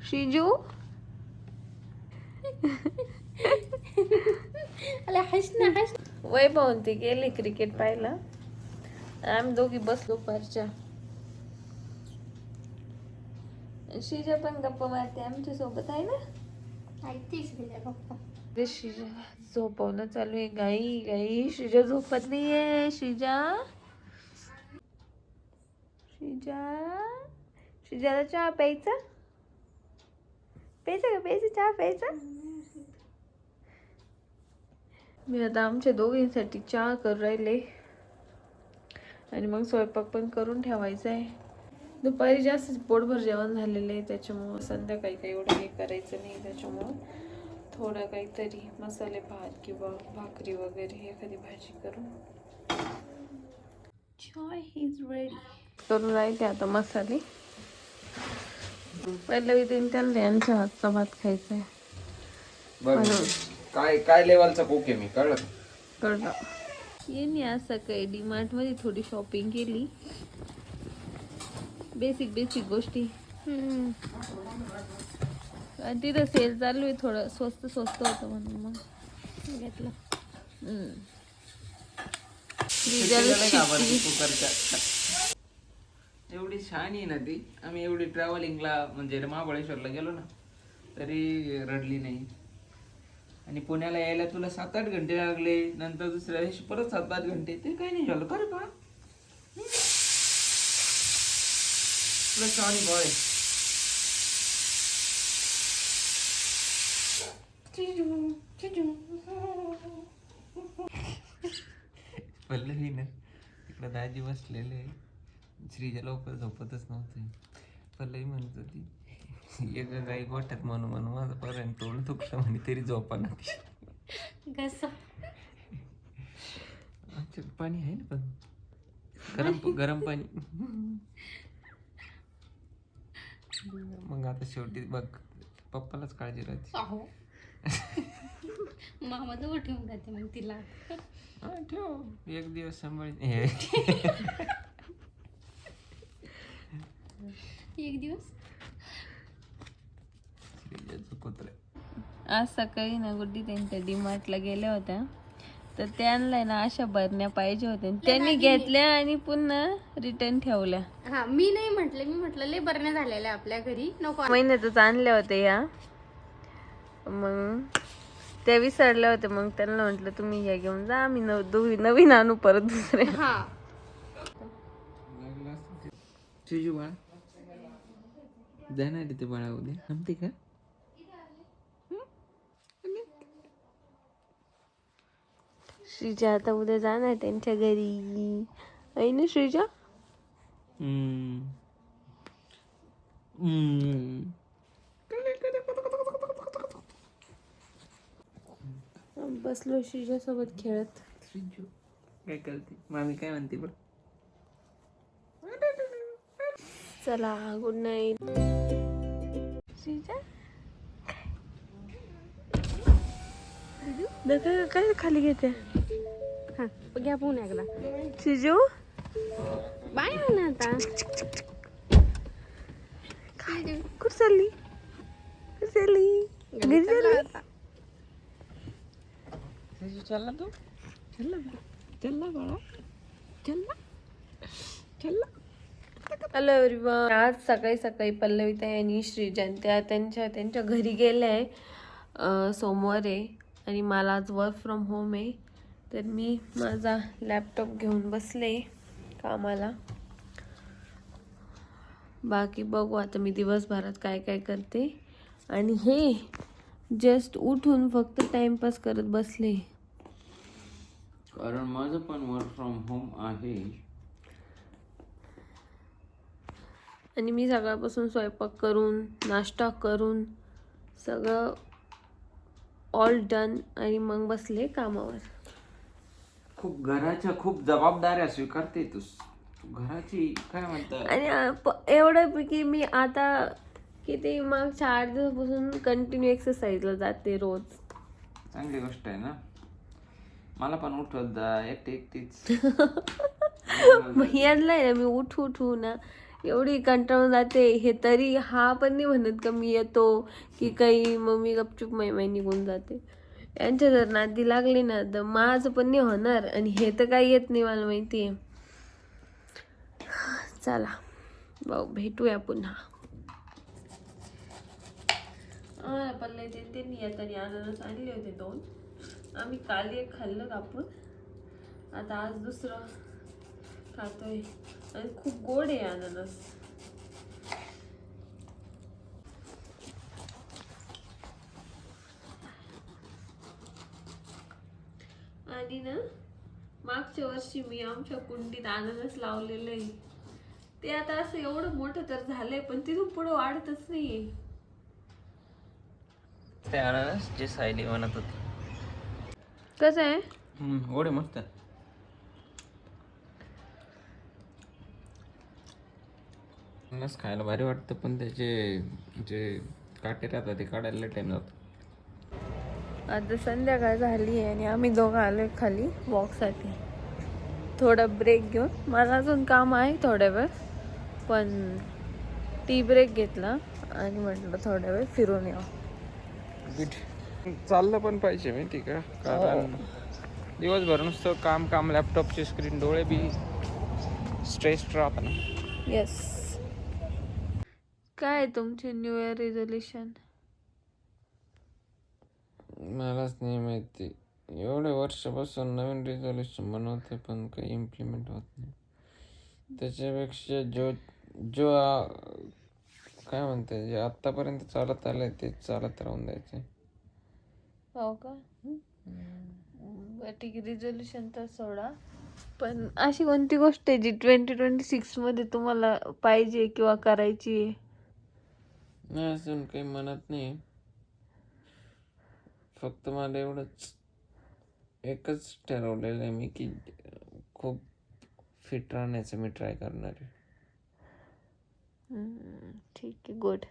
शिजू वैभव ते गेले क्रिकेट पाहायला. आम्ही दोघी बसलो परच्या. शिजा पण गप्पा मारते आमच्या सोबत आहे ना. शिजा झोपवणं चालू आहे. गाई गाई शिजा झोपत नाहीये. शिजा शिजाला चहा प्यायचा. प्यायचा का प्यायचा चहा प्यायचा. मी आता आमच्या दोघींसाठी चहा करू राहिले आणि मग स्वयंपाक पण करून ठेवायचा आहे. दुपारी जास्त पोटभर जेवण झालेलं आहे त्याच्यामुळं संध्याकाळी काही एवढं हे करायचं नाही. त्याच्यामुळं थोडं काहीतरी मसाले भात किंवा भाकरी वगैरे एखादी भाजी करून चाय इज रेडी करून राहिले. आता मसाले पहिलं विधीन त्यांना यांच्या हातचा भात खायचा आहे. काय काय लेवलचा कुक आहे मी, कळलं यांनी आज सकाळी डीमार्ट मध्ये थोडी शॉपिंग केली. बेसिक गोष्टी. तिथं सेल चालू आहे. थोडं स्वस्त होतं म्हणून मग घेतलं. एवढी छान आहे ना ती. आम्ही एवढी ट्रॅव्हलिंगला म्हणजे महाबळेश्वरला गेलो ना तरी रडली नाही. आणि पुण्याला यायला तुला 7-8 घंटे लागले. नंतर दुसऱ्या दिवशी परत 7-8 घंटे. ते काही नाही झालं. खरं का तुला छान बॉय. पल्लवी ना तिकडं दाजी बसलेले. श्रीजा लवकर झोपतच नव्हते. पल्लवी म्हणत होती एक गाई गोठ्यात म्हणून माझं पर्यंत तोंड दुखलं म्हणे तरी झोपा ना. पाणी आहे ना पण गरम पाणी. मग आता शेवटी बघ पप्पालाच काळजी राहते. मामा जवळ ठेवून जाते मग तिला. ठेव एक दिवस सांभाळीन. एक दिवस आज सकाळी ना गुड्डी त्यांच्या डीमार्टला गेल्या होत्या तर त्यांना ना अशा बरण्या पाहिजे होत्या. त्यांनी घेतल्या आणि पुन्हा रिटर्न ठेवल्या. हा मी नाही म्हटले. मी म्हटलं लय बरण्या झालेल्या आपल्या घरी नको. महिन्यातच आणल्या होत्या या. मग त्या विसरल्या होत्या. मग त्यांना म्हटलं तुम्ही या घेऊन जा. आम्ही नवीन आणू परत दुसरे. हा शिजू बाळा जाणार ते बाळा उद्या थांबते का. श्रीजा आता उद्या जाणार त्यांच्या घरी आहे ना श्रीजा. बसलो श्रीजा सोबत खेळत. शिजू काय करते मामी काय म्हणते बघ. चला गुड नाईट. श्रीजा काय खाली घेते. हा घ्या फोन एकदा. शिजू बाय ना आता. कुठं चालली घरी चालली. शिजू चल ना तू. चल बाळा चल. Hello everyone. आज सकाळी पल्लवीताई आणि श्रीजा त्यांच्या घरी गेल्या आहे. सोमवार आहे आणि मला आज वर्क फ्रॉम होम आहे. तर मी माझा लॅपटॉप घेऊन बसले कामाला. बाकी बघू आता मी दिवसभरात काय काय करते. आणि हे जस्ट उठून फक्त टाइमपास करत बसले कारण माझं पण वर्क फ्रॉम होम आहे. आणि मी सकाळपासून स्वयंपाक करून नाश्ता करून सगळं ऑल डन आणि मग बसले कामावर. खूप जबाबदाऱ्या स्वीकारते तू घराची काय म्हणतात. आणि एवढं की मी आता किती मागच्या 8 दिवसापासून कंटिन्यू एक्सरसाइजला जाते रोज. चांगली गोष्ट आहे ना. मला पण उठवत जा एकटीच. यांना आहे ना मी उठू ना एवढी कंटाळून जाते. हे तरी हा पण नाही म्हणत का मी येतो की काही, मग मी गपचूप मै निघून जाते. यांच्या जर नादी लागली ना तर माझं पण नाही होणार. आणि हे तर काही येत नाही मला माहिती आहे. चला भाऊ भेटूया पुन्हा. पल्ले त्यांनी येताना अननस आणले होते 2. आम्ही काल एक खाल्लं कापून, आता आज दुसरं खातोय. आणि खूप गोड आहे अननस. आणि ना मागच्या वर्षी मी आमच्या कुंडीत अननस लावलेलं आहे. ते आता असं एवढं मोठं तर झालंय, पण तिथून पुढे वाढतच नाहीये. ते अननस जे सायली म्हणत होती. कसं आहे? गोडे मस्त. अननस खायला भारी वाटतं, पण त्याचे जे काटे राहतात ते काढायला टाइम जातो. आता संध्याकाळ झाली आहे आणि आम्ही दोघं आलोय खाली वॉकसाठी. थोडा ब्रेक घेऊन. मला अजून काम आहे थोड्या वेळ, पण टी ब्रेक घेतला आणि म्हटलं थोड्या वेळ फिरून यावं. चाललं पण पाहिजे माहिती का, कारण दिवसभर नुसतं काम काम, लॅपटॉपची स्क्रीन, डोळे बी स्ट्रेस्ड राहतात ना. येस. काय आहे तुमचे न्यू इयर रिझोल्युशन? मलाच नाही माहिती. एवढ्या वर्षापासून नवीन रिझोल्युशन बनवते पण काही इम्प्लिमेंट होत नाही. त्याच्यापेक्षा जो काय म्हणते, जे आतापर्यंत चालत आलंय ते चालत राहून द्यायचे. हो का? ठीक आहे, रिझोल्युशन तर सोडा. पण अशी कोणती गोष्ट आहे जी 2026 मध्ये तुम्हाला पाहिजे किंवा करायची आहे? नाही, अजून काही म्हणत नाही. फक्त मला एवढंच एकच ठरवलेलं आहे मी की खूप फिट राहण्याचं मी ट्राय करणार आहे. ठीक आहे, गुड.